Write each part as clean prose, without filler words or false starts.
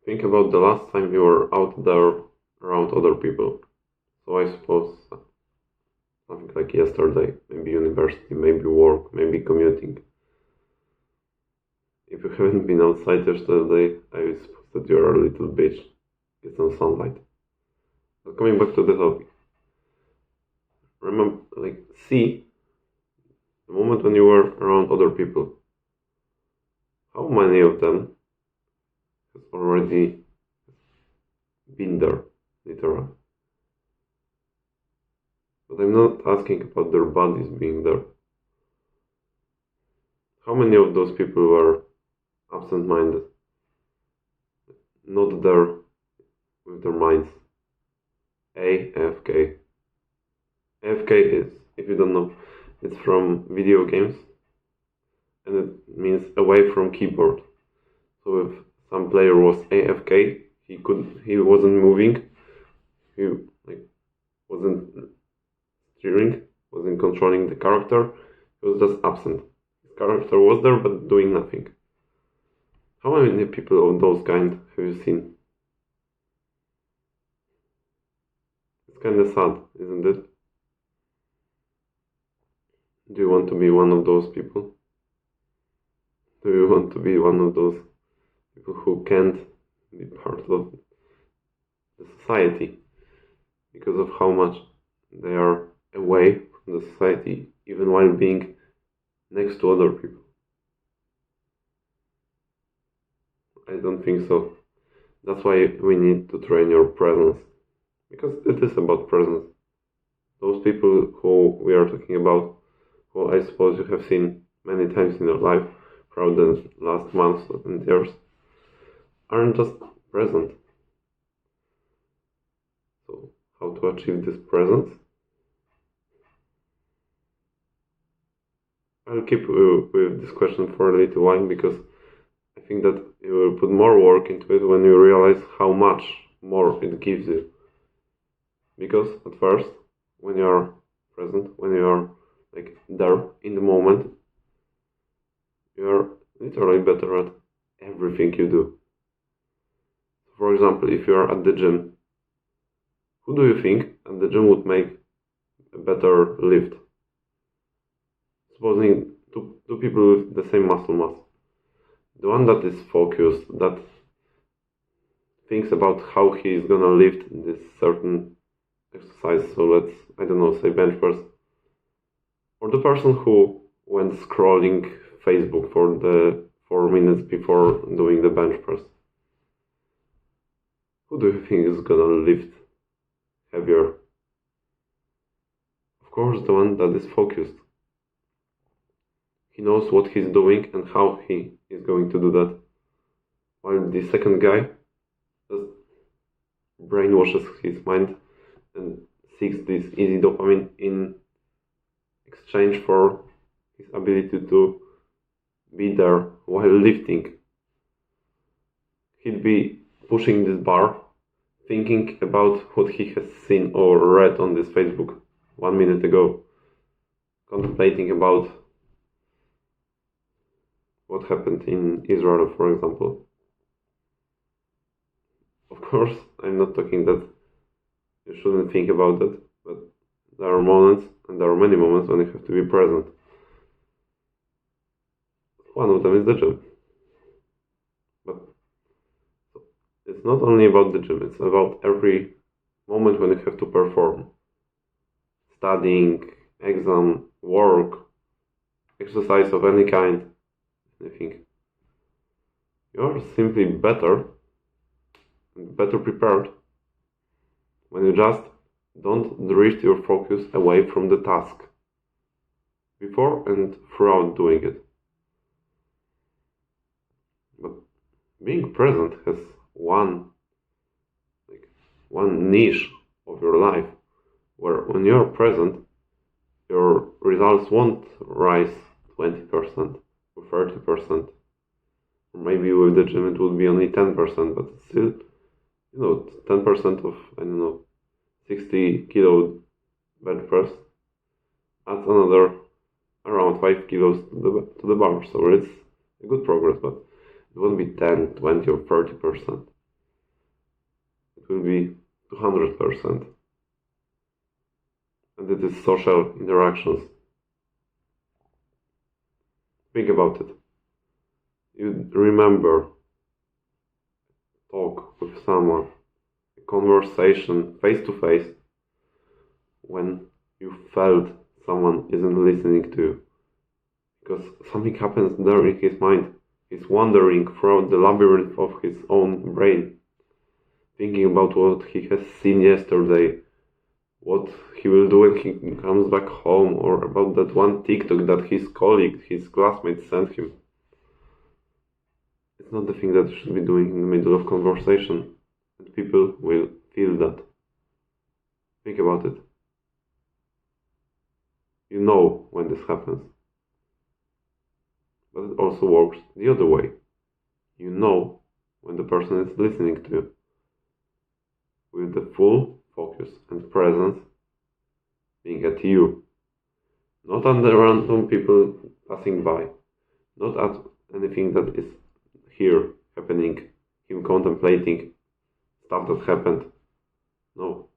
Think about the last time you were out there around other people. So I suppose something like yesterday, maybe university, maybe work, maybe commuting. If you haven't been outside yesterday, I suppose that you are a little bitch. Get some sunlight. But coming back to the topic, remember, see the moment when you were around other people. How many of them has already been there, literally? But I'm not asking about their bodies being there. How many of those people were absent-minded, not there with their minds? AFK. AFK is, if you don't know, it's from video games, and it means away from keyboard. So if some player was AFK, he wasn't moving, he wasn't steering, wasn't controlling the character, he was just absent. His character was there but doing nothing. How many people of those kind have you seen? It's kinda sad, isn't it? Do you want to be one of those people? Do you want to be one of those people who can't be part of the society because of how much they are away from the society, even while being next to other people? I don't think so. That's why we need to train your presence, because it is about presence. Those people who we are talking about, who I suppose you have seen many times in your life throughout the last months and years, aren't just present. So how to achieve this presence? I'll keep with this question for a little while, because I think that you will put more work into it when you realize how much more it gives you. Because at first, when you are present, when you are there in the moment, you are literally better at everything you do. For example, if you are at the gym, who do you think at the gym would make a better lift? Supposing two people with the same muscle mass. The one that is focused, that thinks about how he is gonna lift this certain exercise, so let's, I don't know, say bench press. Or the person who went scrolling Facebook for the 4 minutes before doing the bench press. Who do you think is gonna lift heavier? Of course, the one that is focused. He knows what he's doing and how he is going to do that. While the second guy just brainwashes his mind and seeks this easy dopamine in exchange for his ability to be there while lifting. He'd be pushing this bar, thinking about what he has seen or read on this Facebook 1 minute ago, contemplating about what happened in Israel, for example. Of course, I'm not talking that you shouldn't think about that, but there are moments, and there are many moments, when you have to be present. One of them is the gym. But it's not only about the gym, it's about every moment when you have to perform. Studying, exam, work, exercise of any kind. I think you are simply better prepared when you just don't drift your focus away from the task before and throughout doing it. But being present has one niche of your life where when you're present, your results won't rise 20% or 30%. Or maybe with the gym it would be only 10%, but still, 10% of, 60 kilo bench press adds another around 5 kilos to the bar. So it's a good progress, but it won't be 10, 20 or 30%. will be 200%. And it is social interactions. Think about it. You remember talk with someone, a conversation face to face, when you felt someone isn't listening to you. Because something happens there in his mind. He's wandering throughout the labyrinth of his own brain, thinking about what he has seen yesterday, what he will do when he comes back home, or about that one TikTok that his colleague, his classmate sent him. It's not the thing that you should be doing in the middle of conversation, and people will feel that. Think about it. You know when this happens. But it also works the other way. You know when the person is listening to you with the full focus and presence being at you, not at the random people passing by, not at anything that is here happening, him contemplating stuff that happened. No,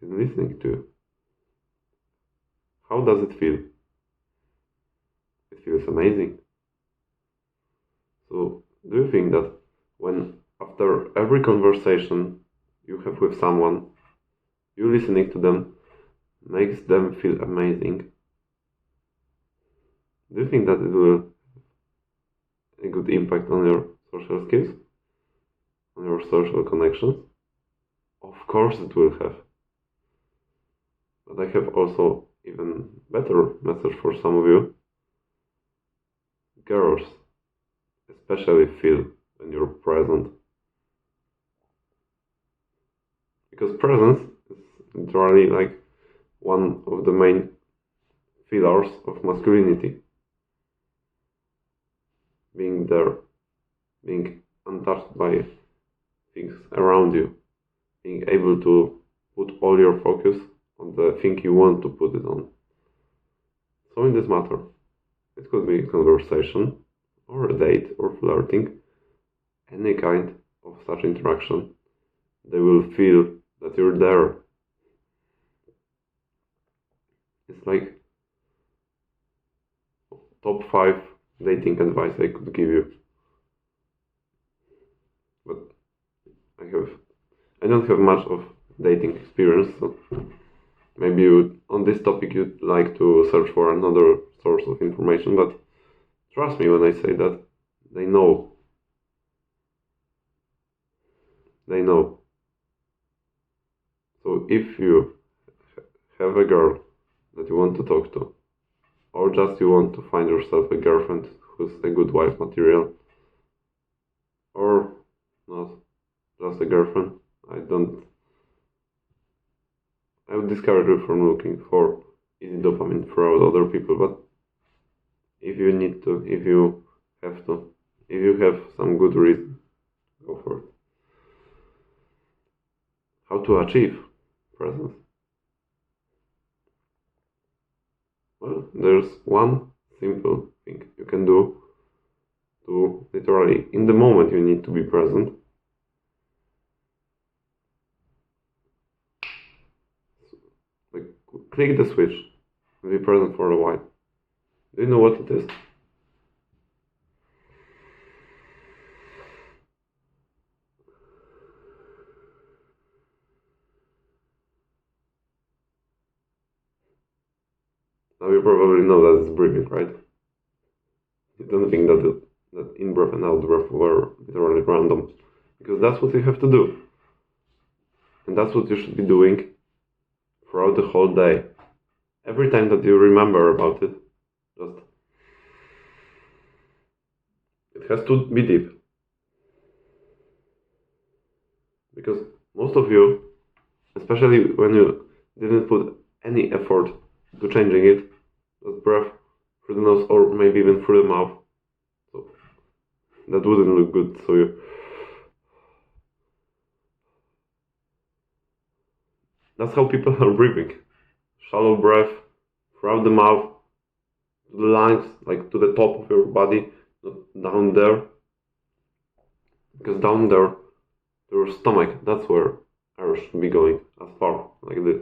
he's listening to you. How does it feel? It feels amazing. So, do you think that when after every conversation you have with someone, you listening to them makes them feel amazing? Do you think that it will have a good impact on your social skills? On your social connections? Of course it will have. But I have also even better message for some of you. Girls especially feel when you're present. Because presence is literally like one of the main pillars of masculinity. Being there, being untouched by things around you, being able to put all your focus on the thing you want to put it on. So in this matter, it could be a conversation, or a date, or flirting, any kind of such interaction. They will feel that you're there. It's like top 5 dating advice I could give you. But I don't have much of dating experience, so maybe on this topic you'd like to search for another source of information, but trust me when I say that they know. They know. So if you have a girl that you want to talk to, or just you want to find yourself a girlfriend who's a good wife material, or not, just a girlfriend, I would discourage you from looking for easy dopamine throughout other people, but if you need to, if you have to, if you have some good reason, go for it. How to achieve presence? Well, there's one simple thing you can do to literally, in the moment you need to be present. Like, click the switch and be present for a while. Do you know what it is? Now you probably know that it's breathing, right? You don't think that in-breath and out-breath were literally random, because that's what you have to do. And that's what you should be doing throughout the whole day. Every time that you remember about it, it has to be deep. Because most of you, especially when you didn't put any effort to changing it, just breath through the nose or maybe even through the mouth. So that wouldn't look good. So that's how people are breathing. Shallow breath throughout the mouth, to the lungs, like to the top of your body, not down there. Because down there to your stomach. That's where air should be going, as far, like this.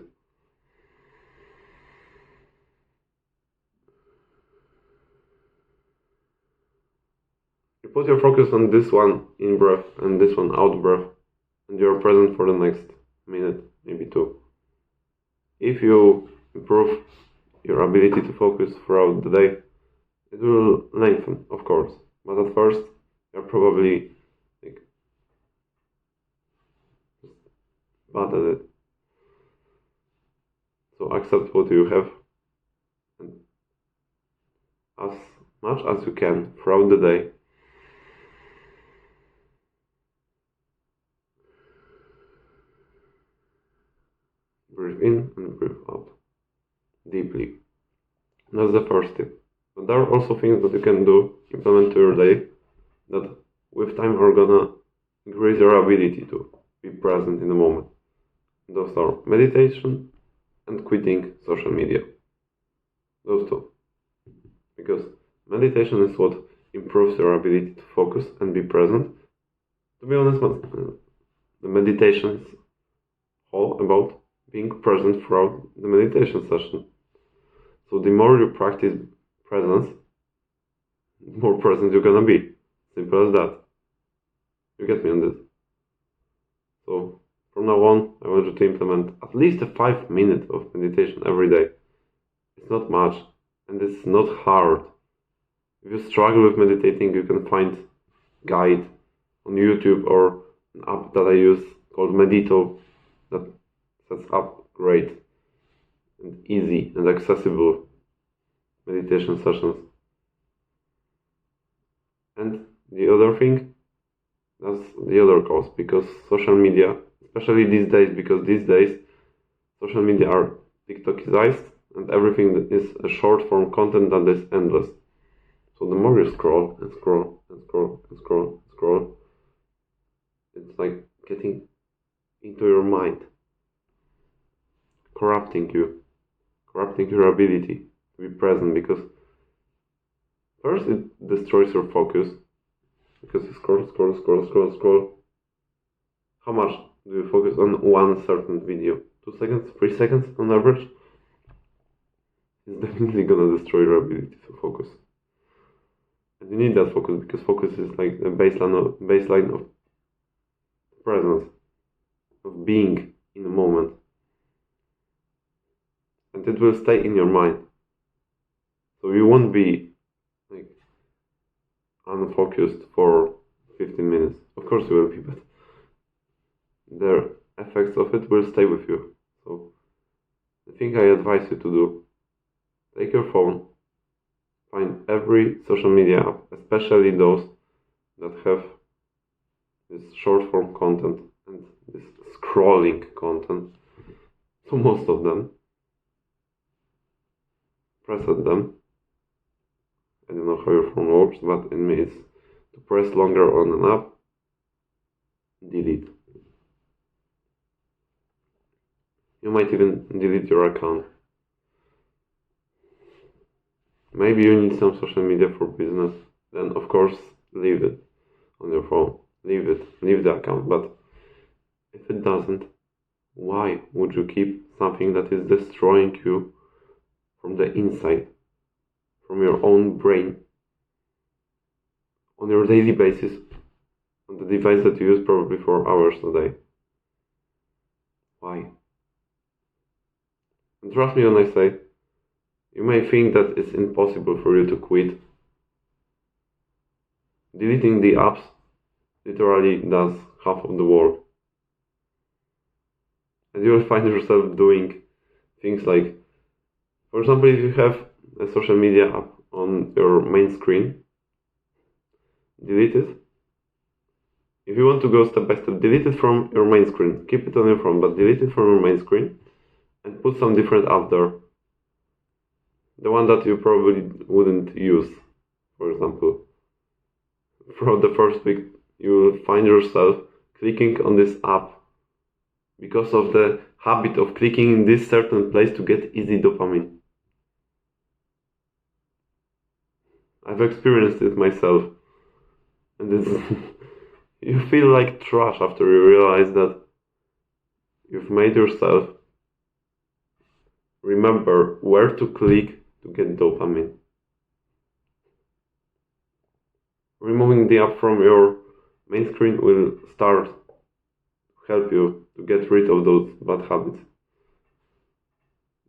You put your focus on this one in breath and this one out breath, and you're present for the next minute, maybe two. If you improve your ability to focus throughout the day, it will lengthen, of course, but at first you're probably bad at it. So accept what you have, and as much as you can throughout the day, breathe in and breathe out deeply. That's the first tip. But there are also things that you can do, implement to your day, that with time are gonna increase your ability to be present in the moment. Those are meditation and quitting social media. Those two. Because meditation is what improves your ability to focus and be present. To be honest, the meditation is all about being present throughout the meditation session. So the more you practice presence, the more present you're gonna be. Simple as that. You get me on this? So from now on, I want you to implement at least 5 minutes of meditation every day. It's not much, and it's not hard. If you struggle with meditating, you can find guide on YouTube or an app that I use called Medito that sets up great and easy and accessible meditation sessions. And the other thing, that's the other cause, because social media, especially these days, because these days social media are TikTokized and everything that is a short form content that is endless. So the more you scroll and scroll and scroll and scroll and scroll, it's like getting into your mind, corrupting your ability to be present, because first it destroys your focus, because you scroll. How much do you focus on one certain video? 2 seconds, 3 seconds on average? It's definitely gonna destroy your ability to focus. And you need that focus, because focus is like the baseline of presence, of being in the moment. And it will stay in your mind. So you won't be like unfocused for 15 minutes. Of course you will be, but the effects of it will stay with you. So the thing I advise you to do, take your phone, find every social media app, especially those that have this short form content and this scrolling content. So most of them, press at them. I don't know how your phone works, but in me it's to press longer on an app, delete. You might even delete your account. Maybe you need some social media for business, then of course leave it on your phone. Leave the account. But if it doesn't, why would you keep something that is destroying you from the inside, from your own brain, on your daily basis, on the device that you use probably for hours a day? Why? And trust me when I say, you may think that it's impossible for you to quit. Deleting the apps literally does half of the work. And you will find yourself doing things like, for example, if you have a social media app on your main screen, delete it. If you want to go step by step, delete it from your main screen. Keep it on your phone, but delete it from your main screen and put some different app there. The one that you probably wouldn't use, for example. Throughout the first week, you will find yourself clicking on this app because of the habit of clicking in this certain place to get easy dopamine. I've experienced it myself, and it's You feel like trash after you realize that you've made yourself remember where to click to get dopamine. Removing the app from your main screen will start to help you to get rid of those bad habits.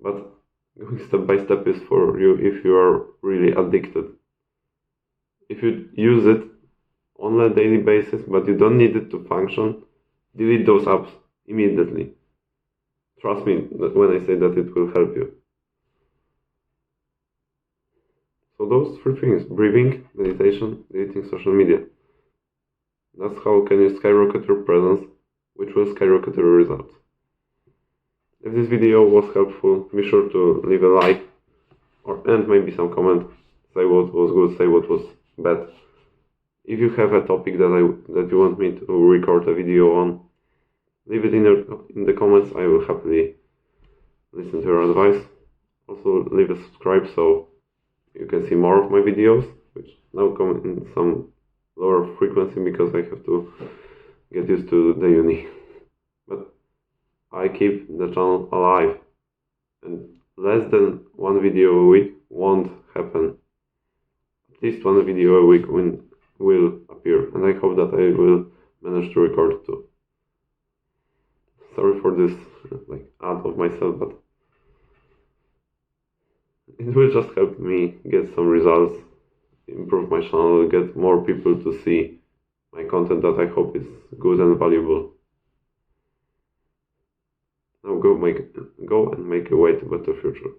But going step by step is for you if you are really addicted. If you use it on a daily basis but you don't need it to function, delete those apps immediately. Trust me when I say that it will help you. So those three things: breathing, meditation, deleting social media. That's how can you skyrocket your presence, which will skyrocket your results. If this video was helpful, be sure to leave a like and maybe some comment. Say what was good, say what was bad. If you have a topic that you want me to record a video on, leave it in the comments. I will happily listen to your advice. Also leave a subscribe so you can see more of my videos, which now come in some lower frequency because I have to get used to the uni. But I keep the channel alive, and less than one video a week won't happen. At least one video a week will appear, and I hope that I will manage to record it too. Sorry for this ad of myself, but it will just help me get some results, improve my channel, get more people to see my content that I hope is good and valuable. Now go and make a way to a better future.